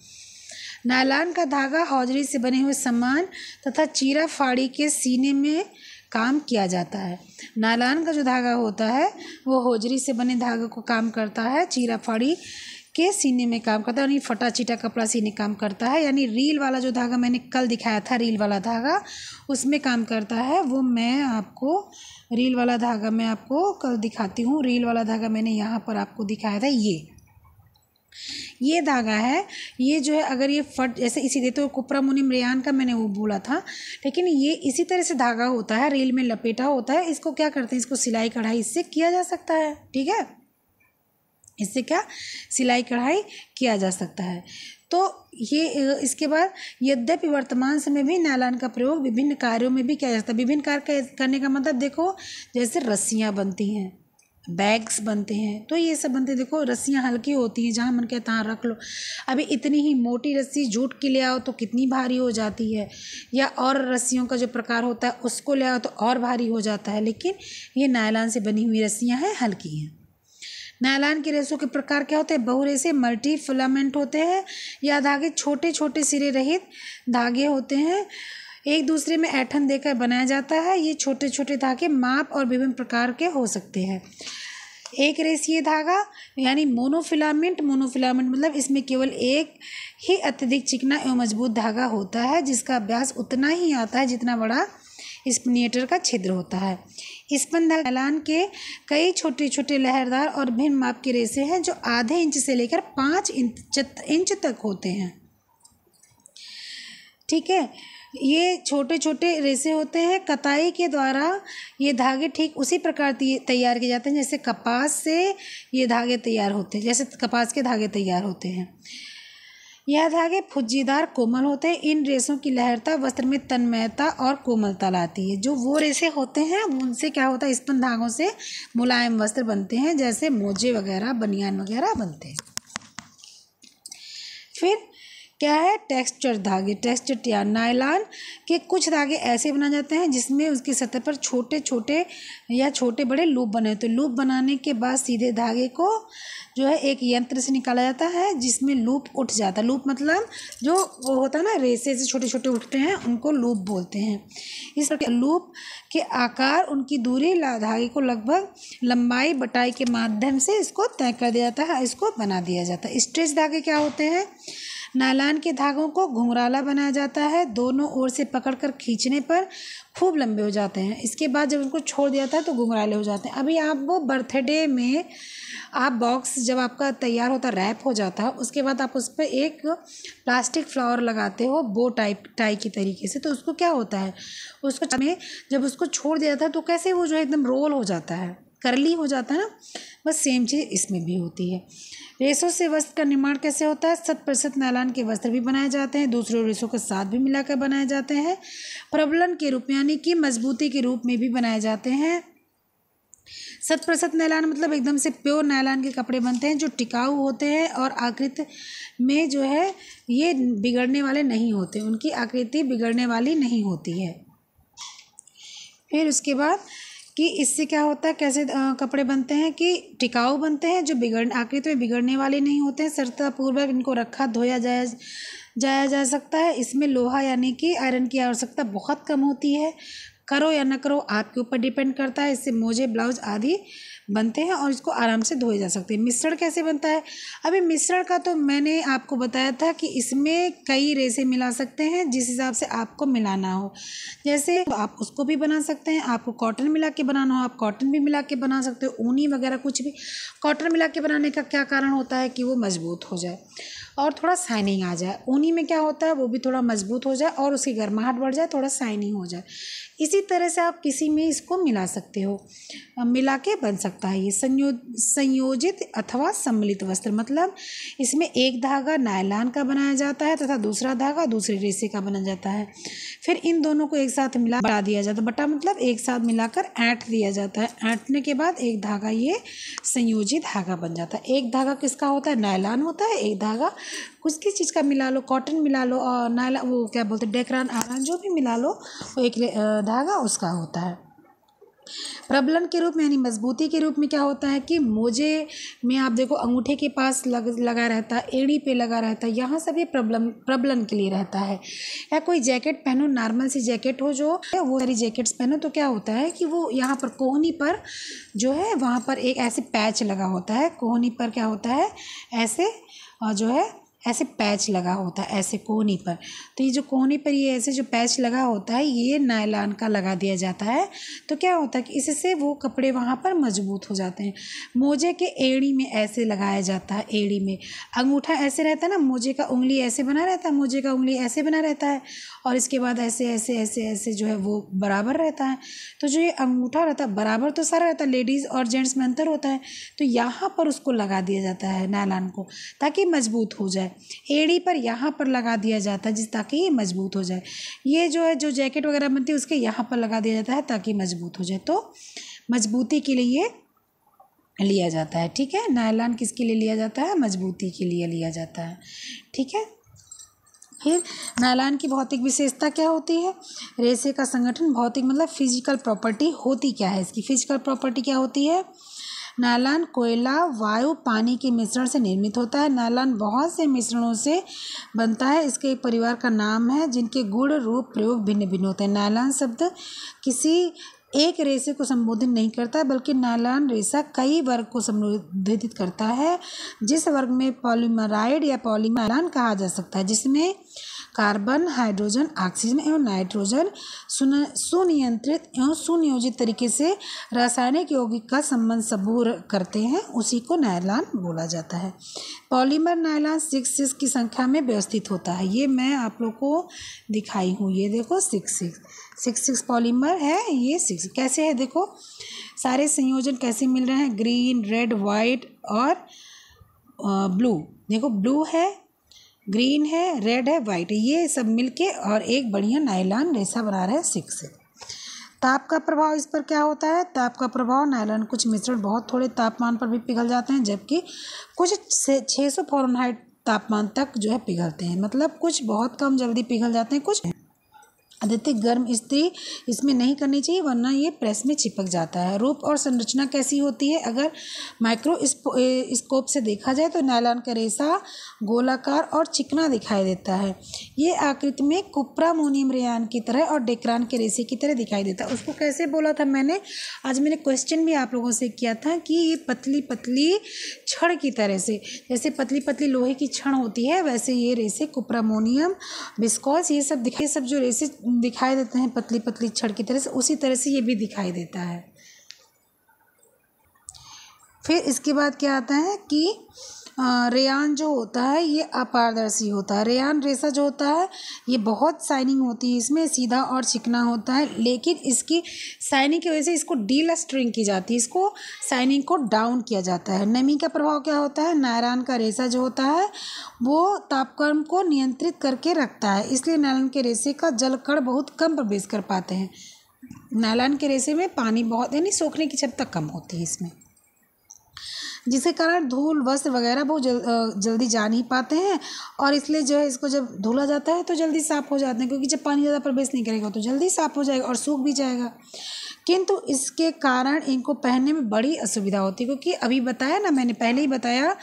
S1: नायलॉन का धागा हौजरी से बने हुए सामान तथा चीरा फाड़ी के सीने में काम किया जाता है। नायलॉन का जो धागा होता है वो हौजरी से बने धागे को काम करता है, चीरा फाड़ी के सीने में काम करता है, यानी फटा चिटा कपड़ा सीने काम करता है। यानी रील वाला जो धागा मैंने कल दिखाया था, रील वाला धागा उसमें काम करता है। वो मैं आपको रील वाला धागा मैं आपको कल दिखाती हूँ। रील वाला धागा मैंने यहाँ पर आपको दिखाया था। ये धागा है, ये जो है अगर ये फट जैसे इसी देते हो कुप्रामुनिम रेयान का मैंने वो बोला था, लेकिन ये इसी तरह से धागा होता है, रील में लपेटा होता है। इसको क्या करते हैं, इसको सिलाई कढ़ाई इससे किया जा सकता है, ठीक है। इससे क्या सिलाई कढ़ाई किया जा सकता है। तो ये इसके बाद यद्यपि वर्तमान समय भी नायलॉन का प्रयोग विभिन्न कार्यों में भी किया जाता है। विभिन्न कार्य करने का मतलब देखो, जैसे रस्सियाँ बनती हैं, बैग्स बनते हैं। तो ये सब बनते हैं। देखो रस्सियाँ हल्की होती हैं, जहाँ मन कहता तहाँ रख लो। अभी इतनी ही मोटी रस्सी जूट की ले आओ तो कितनी भारी हो जाती है, या और रस्सियों का जो प्रकार होता है उसको ले आओ तो और भारी हो जाता है। लेकिन ये नायलॉन से बनी हुई रस्सियाँ हैं, हल्की हैं। नायलॉन के रेशों के प्रकार क्या होते हैं? बहुरेशे मल्टी फिलामेंट होते हैं, या धागे छोटे छोटे सिरे रहित धागे होते हैं, एक दूसरे में ऐंठन देकर बनाया जाता है। ये छोटे छोटे धागे माप और विभिन्न प्रकार के हो सकते हैं। एक रेशीय धागा यानी मोनोफिलामेंट मतलब इसमें केवल एक ही अत्यधिक चिकना एवं मजबूत धागा होता है, जिसका व्यास उतना ही आता है जितना बड़ा स्पिनिएटर का छिद्र होता है। स्पंद नायलॉन के कई छोटे छोटे लहरदार और भिन्न माप के रेशे हैं, जो आधे इंच से लेकर 5 इंच तक होते हैं। ठीक है, ये छोटे छोटे रेशे होते हैं। कताई के द्वारा ये धागे ठीक उसी प्रकार तैयार किए जाते हैं जैसे कपास से ये धागे तैयार होते हैं, जैसे कपास के धागे तैयार होते हैं। यह धागे फुज्जीदार कोमल होते हैं। इन रेशों की लहरता वस्त्र में तन्मयता और कोमलता लाती है। जो वो रेशे होते हैं उनसे क्या होता है, स्पंद धागों से मुलायम वस्त्र बनते हैं, जैसे मोजे वगैरह, बनियान वगैरह बनते हैं। फिर क्या है, टेक्सचर धागे। टेक्सचर या नायलॉन के कुछ धागे ऐसे बनाए जाते हैं जिसमें उसकी सतह पर छोटे छोटे या छोटे बड़े लूप बने होते हैं। लूप बनाने के बाद सीधे धागे को जो है एक यंत्र से निकाला जाता है जिसमें लूप उठ जाता है। लूप मतलब जो वो होता है ना, रेसे से छोटे छोटे उठते हैं, उनको लूप बोलते हैं। इस लूप के आकार, उनकी दूरी धागे को लगभग लंबाई बटाई के माध्यम से इसको तय कर दिया जाता है, इसको बना दिया जाता है। स्ट्रेच धागे क्या होते हैं? नायलॉन के धागों को घुंघराला बनाया जाता है। दोनों ओर से पकड़कर खींचने पर खूब लंबे हो जाते हैं। इसके बाद जब उनको छोड़ दिया था तो घुंघराले हो जाते हैं। अभी आप वो बर्थडे में आप बॉक्स जब आपका तैयार होता, रैप हो जाता है, उसके बाद आप उस पर एक प्लास्टिक फ्लावर लगाते हो बो टाई की तरीके से, तो उसको क्या होता है, उसको में जब उसको छोड़ दिया था तो कैसे वो जो है एकदम रोल हो जाता है, करली हो जाता है ना। बस सेम चीज़ इसमें भी होती है। रेशों से वस्त्र का निर्माण कैसे होता है? 100% नायलॉन के वस्त्र भी बनाए जाते हैं, दूसरे रेशों के साथ भी मिलाकर बनाए जाते हैं। प्रबलन के रूप यानी कि मजबूती के रूप में भी बनाए जाते हैं। 100% नायलॉन मतलब एकदम से प्योर नायलॉन के कपड़े बनते हैं जो टिकाऊ होते हैं और आकृति में जो है ये बिगड़ने वाले नहीं होते, उनकी आकृति बिगड़ने वाली नहीं होती है। फिर उसके बाद कि इससे क्या होता है, कैसे कपड़े बनते हैं कि टिकाऊ बनते हैं, जो आकृति में बिगड़ने वाले नहीं होते हैं। सरलतापूर्वक इनको रखा धोया जाया जा सकता है। इसमें लोहा यानी कि आयरन की आवश्यकता बहुत कम होती है। करो या न करो आपके ऊपर डिपेंड करता है। इससे मोजे, ब्लाउज आदि बनते हैं और इसको आराम से धोए जा सकते हैं। मिश्रण कैसे बनता है? अभी मिश्रण का तो मैंने आपको बताया था कि इसमें कई रेशे मिला सकते हैं जिस हिसाब से आपको मिलाना हो। जैसे तो आप उसको भी बना सकते हैं, आपको कॉटन मिला के बनाना हो आप कॉटन भी मिला के बना सकते हो, ऊनी वगैरह कुछ भी। कॉटन मिला के बनाने का क्या कारण होता है कि वो मजबूत हो जाए और थोड़ा शाइनिंग आ जाए। ऊनी में क्या होता है, वो भी थोड़ा मजबूत हो जाए और उसकी गर्माहट बढ़ जाए, थोड़ा शाइनिंग हो जाए। इसी तरह से आप किसी में इसको मिला सकते हो, मिला के बन सकता है ये संयोजित अथवा सम्मिलित वस्त्र। मतलब इसमें एक धागा नायलॉन का बनाया जाता है तथा दूसरा धागा दूसरे रेशे का बना जाता है। फिर इन दोनों को एक साथ बटा दिया जाता है। बटा मतलब एक साथ मिलाकर ऐंठ दिया जाता है। ऐंठने के बाद एक धागा ये संयोजित धागा बन जाता है। एक धागा किसका होता है? नायलॉन होता है। एक धागा किस चीज़ का मिला लो, कॉटन मिला लो और नायलॉन वो क्या बोलते हैं, डेक्रान, आयरन, जो भी मिला लो वो एक धागा उसका होता है। प्रबलन के रूप में यानी मजबूती के रूप में क्या होता है कि मोजे में आप देखो अंगूठे के पास लगा रहता है, एड़ी पे लगा रहता है, यहाँ सब ये प्रबलन के लिए रहता है। या कोई जैकेट पहनो, नॉर्मल सी जैकेट हो जो वो सारी जैकेट्स पहनो तो क्या होता है कि वो यहाँ पर कोहनी पर जो है वहाँ पर एक ऐसे पैच लगा होता है। कोहनी पर क्या होता है, ऐसे जो है ऐसे पैच लगा होता है ऐसे कोहनी पर। तो ये जो कोहनी पर ये ऐसे जो पैच लगा होता है ये नायलॉन का लगा दिया जाता है। तो क्या होता है कि इससे वो कपड़े वहाँ पर मजबूत हो जाते हैं। मोजे के एड़ी में ऐसे लगाया जाता है। एड़ी में अंगूठा ऐसे रहता है ना, मोजे का उंगली ऐसे बना रहता है, मोजे का उंगली ऐसे बना रहता है और इसके बाद ऐसे ऐसे ऐसे ऐसे जो है वो बराबर रहता है। तो जो ये अंगूठा रहता है बराबर तो सारा रहता है, लेडीज़ और जेंट्स में अंतर होता है। तो यहाँ पर उसको लगा दिया जाता है नायलॉन को ताकि मजबूत हो जाए। एड़ी पर यहाँ पर लगा दिया जाता है जिस ताकि ये मजबूत हो जाए। ये जो है जो जैकेट वगैरह बनती है उसके यहाँ पर लगा दिया जाता है ताकि मजबूत हो जाए। तो मजबूती के लिए लिया जाता है। ठीक है, नायलॉन किसके लिए लिया जाता है? मजबूती के लिए लिया जाता है। ठीक है, फिर नायलॉन की भौतिक विशेषता क्या होती है? रेशे का संगठन भौतिक मतलब फिजिकल प्रॉपर्टी होती क्या है? इसकी फिजिकल प्रॉपर्टी क्या होती है? नायलॉन कोयला, वायु, पानी के मिश्रण से निर्मित होता है। नायलॉन बहुत से मिश्रणों से बनता है। इसके एक परिवार का नाम है जिनके गुण, रूप, प्रयोग भिन्न भिन्न होते हैं। नायलॉन शब्द किसी एक रेशे को संबोधित नहीं करता बल्कि नायलॉन रेशा कई वर्ग को संबोधित करता है, जिस वर्ग में पॉलीमराइड या पॉलीमर नायलॉन कहा जा सकता है, जिसमें कार्बन, हाइड्रोजन, ऑक्सीजन एवं नाइट्रोजन सुनियंत्रित एवं सुनियोजित तरीके से रासायनिक यौगिक का संबंध सबूर करते हैं, उसी को नायलॉन बोला जाता है। पॉलीमर नायलॉन 6 की संख्या में व्यवस्थित होता है। ये मैं आप लोग को दिखाई हूँ, ये देखो 6 पॉलीमर है, ये 6 कैसे है देखो, सारे संयोजन कैसे मिल रहे हैं, ग्रीन, रेड, वाइट और ब्लू। देखो ब्लू है, ग्रीन है, रेड है, वाइट है, ये सब मिलके और एक बढ़िया नायलॉन रेशा बना रहे हैं 6 से। ताप का प्रभाव इस पर क्या होता है? ताप का प्रभाव नायलॉन कुछ मिश्रण बहुत थोड़े तापमान पर भी पिघल जाते हैं, जबकि कुछ 600 फ़ारेनहाइट तापमान तक जो है पिघलते हैं। मतलब कुछ बहुत कम जल्दी पिघल जाते हैं, कुछ अधिक गर्म इस्त्री इसमें नहीं करनी चाहिए वरना ये प्रेस में चिपक जाता है। रूप और संरचना कैसी होती है? अगर माइक्रोस्कोप से देखा जाए तो नायलॉन का रेशा गोलाकार और चिकना दिखाई देता है। ये आकृति में कुप्रामोनियम रेयान की तरह और डेक्रान के रेशे की तरह दिखाई देता है। उसको कैसे बोला था मैंने? आज मैंने क्वेश्चन भी आप लोगों से किया था कि ये पतली पतली छड़ की तरह से, जैसे पतली पतली लोहे की छड़ होती है वैसे ये रेशे कुप्रामोनियम, विस्कोस, ये सब जो रेशे दिखाई देते हैं पतली पतली छड़ की तरह से, उसी तरह से ये भी दिखाई देता है। फिर इसके बाद क्या आता है कि रेयान जो होता है ये अपारदर्शी होता है। रेयान रेशा जो होता है ये बहुत शाइनिंग होती है, इसमें सीधा और चिकना होता है, लेकिन इसकी शाइनिंग की वजह से इसको डीलस्टरिंग की जाती है, इसको शाइनिंग को डाउन किया जाता है। नमी का प्रभाव क्या होता है? नायलॉन का रेशा जो होता है वो तापक्रम को नियंत्रित करके रखता है, इसलिए नायलॉन के रेशे का जलकण बहुत कम प्रवेश कर पाते हैं। नायलॉन के रेशे में पानी बहुत यानी सोखने की क्षमता कम होती है इसमें, जिसके कारण धूल, वस्त्र वगैरह बहुत जल्दी जा नहीं पाते हैं और इसलिए जो है इसको जब धुला जाता है तो जल्दी साफ़ हो जाते हैं, क्योंकि जब पानी ज़्यादा प्रवेश नहीं करेगा तो जल्दी साफ़ हो जाएगा और सूख भी जाएगा। किंतु इसके कारण इनको पहनने में बड़ी असुविधा होती है, क्योंकि अभी बताया ना, मैंने पहले ही बताया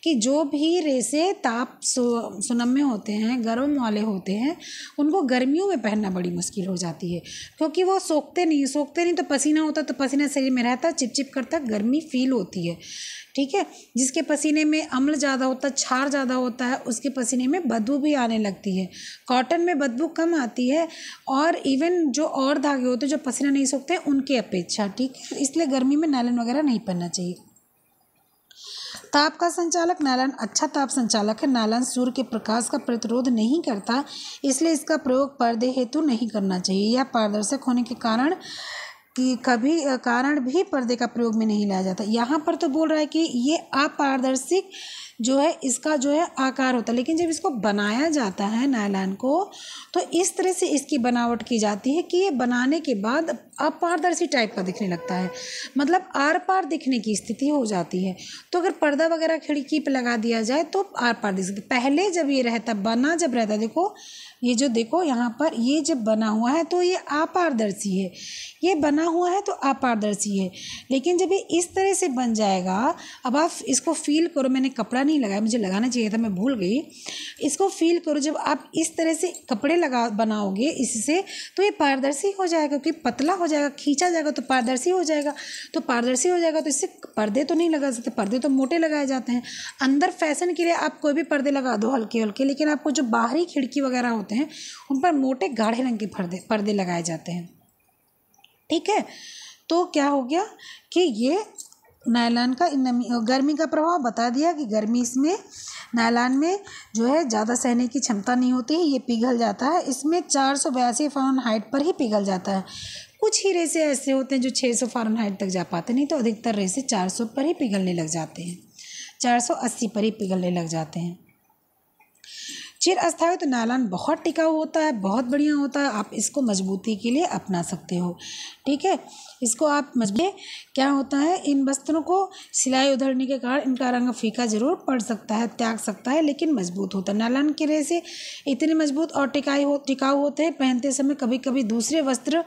S1: कि जो भी रेशे ताप सुनम्य होते हैं, गर्म वाले होते हैं, उनको गर्मियों में पहनना बड़ी मुश्किल हो जाती है, क्योंकि वो सोखते नहीं तो पसीना होता तो पसीना शरीर में रहता, चिपचिप करता, गर्मी फील होती है। ठीक है, जिसके पसीने में अम्ल ज़्यादा होता है, क्षार ज़्यादा होता है, उसके पसीने में बदबू भी आने लगती है। कॉटन में बदबू कम आती है और इवन जो और धागे होते हैं जो पसीना नहीं सोखते उनके अपेक्षा। ठीक है, इसलिए गर्मी में नायलॉन वगैरह नहीं पहनना चाहिए। ताप का संचालक नायलॉन अच्छा ताप संचालक है। नायलॉन सूर्य के प्रकाश का प्रतिरोध नहीं करता, इसलिए इसका प्रयोग पर्दे हेतु नहीं करना चाहिए। यह पारदर्शक होने के कारण भी पर्दे का प्रयोग में नहीं लाया जाता। यहाँ पर तो बोल रहा है कि ये अपारदर्शिक जो है इसका जो है आकार होता है, लेकिन जब इसको बनाया जाता है नायलॉन को तो इस तरह से इसकी बनावट की जाती है कि ये बनाने के बाद अपारदर्शी टाइप का दिखने लगता है, मतलब आर पार दिखने की स्थिति हो जाती है। तो अगर पर्दा वगैरह खिड़की पे लगा दिया जाए तो आर पार दिख सकता। पहले जब ये रहता जब रहता देखो ये जो देखो यहाँ पर ये जब बना हुआ है तो ये अपारदर्शी है, ये बना हुआ है तो अपारदर्शी है, लेकिन जब ये इस तरह से बन जाएगा, अब आप इसको फील करो, मैंने कपड़ा नहीं लगाया, मुझे लगाना चाहिए था, मैं भूल गई। इसको फील करो, जब आप इस तरह से कपड़े बनाओगे इससे तो ये पारदर्शी हो जाएगा, क्योंकि पतला हो जाएगा, खींचा जाएगा तो पारदर्शी हो जाएगा, तो पारदर्शी हो जाएगा तो इससे पर्दे तो नहीं लगा सकते, पर्दे तो मोटे लगाए जाते हैं। अंदर फैशन के लिए आप कोई भी पर्दे लगा दो हल्के हल्के, लेकिन आपको जो बाहरी खिड़की वगैरह होते हैं उन पर मोटे गाढ़े रंग के पर्दे लगाए जाते हैं। ठीक है, तो क्या हो गया कि ये नायलॉन का गर्मी का प्रभाव बता दिया कि गर्मी इसमें नायलॉन में जो है ज़्यादा सहने की क्षमता नहीं होती है, ये पिघल जाता है, इसमें 482 फ़ारेनहाइट पर ही पिघल जाता है। कुछ ही रेशे ऐसे होते हैं जो 600 फ़ारेनहाइट तक जा पाते, नहीं तो अधिकतर रेशे 400 पर ही पिघलने लग जाते हैं, 480 पर ही पिघलने लग जाते हैं। चिरस्थायी तो नायलॉन बहुत टिकाऊ होता है, बहुत बढ़िया होता है, आप इसको मजबूती के लिए अपना सकते हो। ठीक है, इसको आप मजबूत, क्या होता है, इन वस्त्रों को सिलाई उधड़ने के कारण इनका रंग फीका जरूर पड़ सकता है, त्याग सकता है, लेकिन मजबूत होता है। नायलॉन के रेशे इतने मजबूत और टिकाऊ होते हैं, पहनते समय कभी कभी दूसरे वस्त्र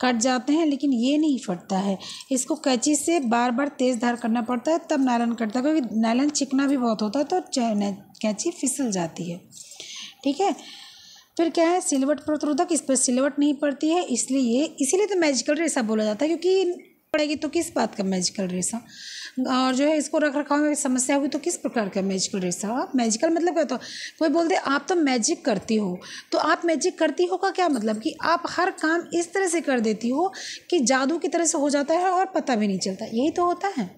S1: कट जाते हैं लेकिन ये नहीं फटता है। इसको कैंची से बार बार तेज धार करना पड़ता है तब नायलॉन कटता है, क्योंकि नायलॉन चिकना भी बहुत होता है तो कैंची फिसल जाती है। ठीक है, फिर क्या है, सिलवट प्रतिरोधक, इस पर सिलवट नहीं पड़ती है, इसीलिए तो मैजिकल रेशा बोला जाता है, क्योंकि पड़ेगी तो किस बात का मैजिकल रेशा, और जो है इसको रख रखाव में समस्या होगी तो किस प्रकार का मैजिकल रेशा। मैजिकल मतलब क्या होता है, कोई बोलते आप तो मैजिक करती हो, तो आप मैजिक करती हो का क्या मतलब कि आप हर काम इस तरह से कर देती हो कि जादू की तरह से हो जाता है और पता भी नहीं चलता, यही तो होता है।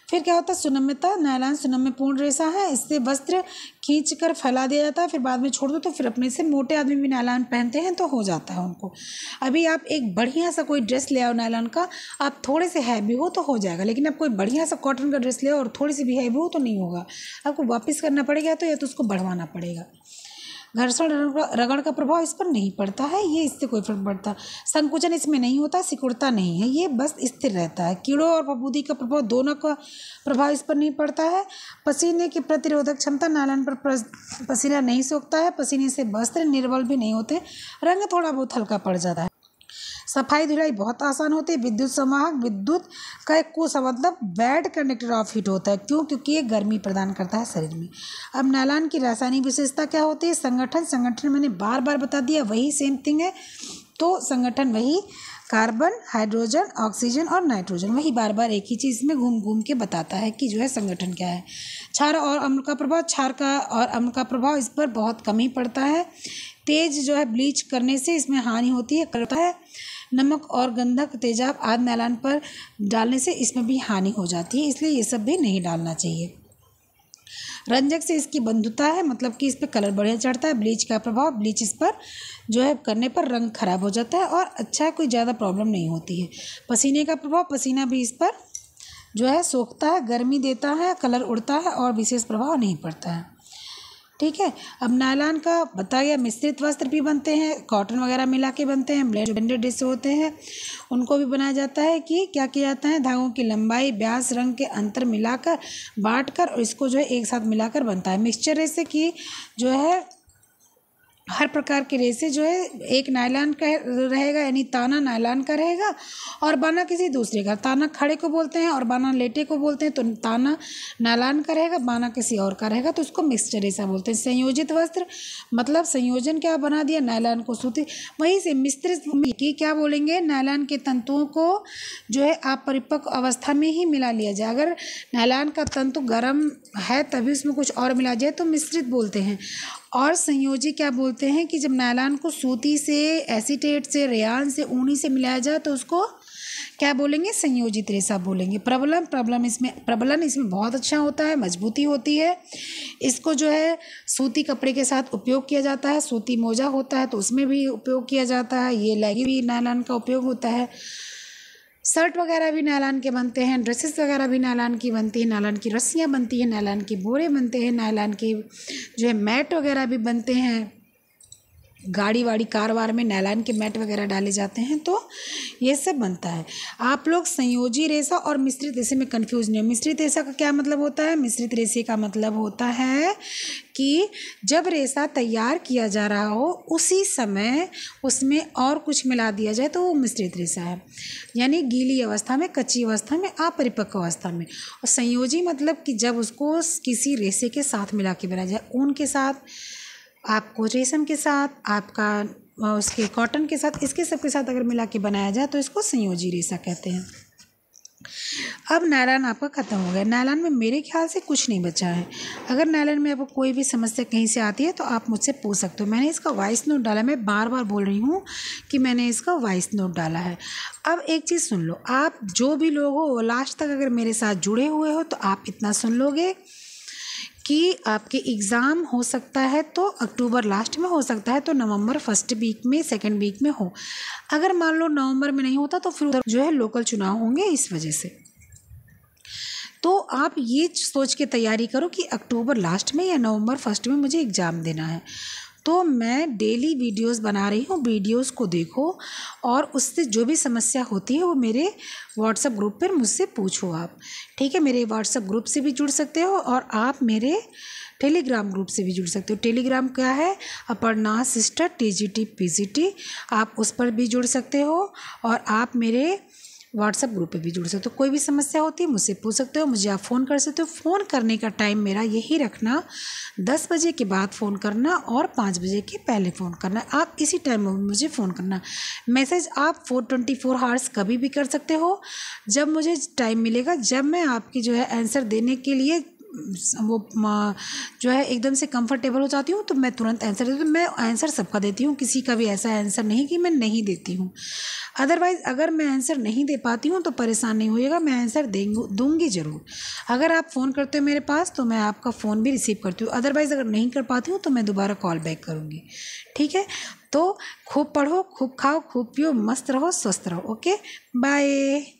S1: फिर क्या होता है, सुनम्यता, नायलॉन सुनम्यपूर्ण रेशा है, इससे वस्त्र खींचकर फैला दिया जाता है, फिर बाद में छोड़ दो तो फिर अपने से मोटे आदमी भी नायलॉन पहनते हैं तो हो जाता है उनको। अभी आप एक बढ़िया सा कोई ड्रेस ले आओ नायलॉन का, आप थोड़े से हैवी हो तो हो जाएगा, लेकिन आप कोई बढ़िया सा कॉटन का ड्रेस ले आओ और थोड़ी सी भी हैवी हो तो नहीं होगा, आपको वापस करना पड़ेगा तो या तो उसको बढ़वाना पड़ेगा। घर्षण रगड़ का प्रभाव इस पर नहीं पड़ता है, ये इससे कोई फर्क पड़ता, संकुचन इसमें नहीं होता, सिकुड़ता नहीं है, ये बस स्थिर रहता है। कीड़ों और फफूंदी का प्रभाव, दोनों का प्रभाव इस पर नहीं पड़ता है। पसीने की प्रतिरोधक क्षमता, नायलॉन पर पसीना नहीं सोखता है, पसीने से वस्त्र निर्बल भी नहीं होते, रंग थोड़ा बहुत हल्का पड़ जाता है। सफाई धुलाई बहुत आसान होती है। विद्युत संवाहक, विद्युत का एक कुछ मतलब बैड कंडक्टर ऑफ हीट होता है, क्यों, क्योंकि ये गर्मी प्रदान करता है शरीर में। अब नायलॉन की रासायनिक विशेषता क्या होती है, संगठन मैंने बार बार बता दिया, वही सेम थिंग है, तो संगठन वही कार्बन, हाइड्रोजन, ऑक्सीजन और नाइट्रोजन, वही बार बार एक ही चीज़ में घूम घूम के बताता है कि जो है संगठन क्या है। क्षार और अम्ल का प्रभाव, क्षार का और अम्ल का प्रभाव इस पर बहुत कम ही पड़ता है। तेज जो है ब्लीच करने से इसमें हानि होती है, करता है। नमक और गंधक, तेजाब आदि नायलॉन पर डालने से इसमें भी हानि हो जाती है, इसलिए ये सब भी नहीं डालना चाहिए। रंजक से इसकी बंधुता है, मतलब कि इस पर कलर बढ़िया चढ़ता है। ब्लीच का प्रभाव, ब्लीच इस पर जो है करने पर रंग खराब हो जाता है और अच्छा कोई ज़्यादा प्रॉब्लम नहीं होती है। पसीने का प्रभाव, पसीना भी इस पर जो है सोखता है, गर्मी देता है, कलर उड़ता है और विशेष प्रभाव नहीं पड़ता है। ठीक है, अब नायलॉन का बता गया। मिश्रित वस्त्र भी बनते हैं, कॉटन वगैरह मिला के बनते हैं, ब्लेंडेड ड्रेस होते हैं उनको भी बनाया जाता है कि क्या किया जाता है, धागों की लंबाई, व्यास, रंग के अंतर मिलाकर बांटकर और इसको जो है एक साथ मिलाकर बनता है। मिक्सचर रेशे की जो है हर प्रकार के रेशे जो है एक नायलॉन का रहेगा, यानी ताना नायलॉन का रहेगा और बाना किसी दूसरे का। ताना खड़े को बोलते हैं और बाना लेटे को बोलते हैं, तो ताना नायलॉन का रहेगा, बाना किसी और का रहेगा, तो उसको मिक्सचर रेशा बोलते हैं। संयोजित वस्त्र मतलब संयोजन क्या बना दिया, नायलॉन को सूती, वहीं से मिश्रित की क्या बोलेंगे, नायलॉन के तंतुओं को जो है आप परिपक्व अवस्था में ही मिला लिया जाए। अगर नायलॉन का तंतु गर्म है तभी उसमें कुछ और मिला जाए तो मिश्रित बोलते हैं। और संयोजी क्या बोलते हैं कि जब नायलॉन को सूती से, एसीटेट से, रेयान से, ऊनी से मिलाया जाए तो उसको क्या बोलेंगे, संयोजित रेशा बोलेंगे। प्रबलन इसमें बहुत अच्छा होता है, मजबूती होती है। इसको जो है सूती कपड़े के साथ उपयोग किया जाता है, सूती मोजा होता है तो उसमें भी उपयोग किया जाता है, ये लेगी भी नायलॉन का उपयोग होता है। शर्ट वगैरह भी नायलॉन के बनते हैं, ड्रेसेस वगैरह भी नायलॉन की बनती है, नायलॉन की रस्सियाँ बनती हैं, नायलॉन के बोरे बनते हैं, नायलॉन के जो है मैट वगैरह भी बनते हैं। गाड़ी वाड़ी कार वार में नायलॉन के मैट वगैरह डाले जाते हैं, तो ये सब बनता है। आप लोग संयोजी रेशा और मिश्रित रेशे में कंफ्यूज नहीं हो। मिश्रित रेशा का क्या मतलब होता है, मिश्रित रेशे का मतलब होता है कि जब रेशा तैयार किया जा रहा हो उसी समय उसमें और कुछ मिला दिया जाए तो वो मिश्रित रेशा है, यानी गीली अवस्था में, कच्ची अवस्था में, अपरिपक्व अवस्था में। और संयोजी मतलब कि जब उसको किसी रेशे के साथ मिला के बनाया जाए, ऊन के साथ, आपको रेशम के साथ, आपका उसके कॉटन के साथ, इसके सब के साथ अगर मिला के बनाया जाए तो इसको संयोजी रेशा कहते हैं। अब नायलॉन आपका ख़त्म हो गया। नायलॉन में मेरे ख्याल से कुछ नहीं बचा है। अगर नायलॉन में आपको कोई भी समस्या कहीं से आती है तो आप मुझसे पूछ सकते हो। मैंने इसका वॉइस नोट डाला, मैं बार बार बोल रही हूँ कि मैंने इसका वॉइस नोट डाला है। अब एक चीज़ सुन लो, आप जो भी लोग हो लास्ट तक अगर मेरे साथ जुड़े हुए हो तो आप इतना सुन लोगे कि आपके एग्ज़ाम हो सकता है तो अक्टूबर लास्ट में, हो सकता है तो नवंबर फर्स्ट वीक में, सेकंड वीक में हो। अगर मान लो नवंबर में नहीं होता तो फिर जो है लोकल चुनाव होंगे, इस वजह से। तो आप ये सोच के तैयारी करो कि अक्टूबर लास्ट में या नवंबर फर्स्ट में मुझे एग्ज़ाम देना है। तो मैं डेली वीडियोस बना रही हूँ, वीडियोस को देखो और उससे जो भी समस्या होती है वो मेरे व्हाट्सएप ग्रुप पर मुझसे पूछो आप, ठीक है। मेरे व्हाट्सएप ग्रुप से भी जुड़ सकते हो और आप मेरे टेलीग्राम ग्रुप से भी जुड़ सकते हो। टेलीग्राम क्या है? अपर्णा सिस्टर TGT PGT, आप उस पर भी जुड़ सकते हो और आप मेरे व्हाट्सएप ग्रुप पे भी जुड़ सकते हो। कोई भी समस्या होती है मुझसे पूछ सकते हो, मुझे आप फ़ोन कर सकते हो। फ़ोन करने का टाइम मेरा यही रखना, 10 बजे के बाद फ़ोन करना और 5 बजे के पहले फ़ोन करना। आप इसी टाइम में मुझे फ़ोन करना। मैसेज आप 24 आवर्स कभी भी कर सकते हो, जब मुझे टाइम मिलेगा, जब मैं आपकी जो है आंसर देने के लिए वो जो है एकदम से कंफर्टेबल हो जाती हूँ तो मैं तुरंत आंसर देती हूँ। मैं आंसर सबका देती हूँ, किसी का भी ऐसा आंसर नहीं कि मैं नहीं देती हूँ। अदरवाइज़ अगर मैं आंसर नहीं दे पाती हूँ तो परेशान नहीं होइएगा, मैं आंसर दूंगी ज़रूर। अगर आप फ़ोन करते हो मेरे पास तो मैं आपका फ़ोन भी रिसीव करती हूँ, अदरवाइज़ अगर नहीं कर पाती हूँ तो मैं दोबारा कॉल बैक करूँगी, ठीक है। तो खूब पढ़ो, खूब खाओ, खूब पियो, मस्त रहो, स्वस्थ रहो। Okay, bye.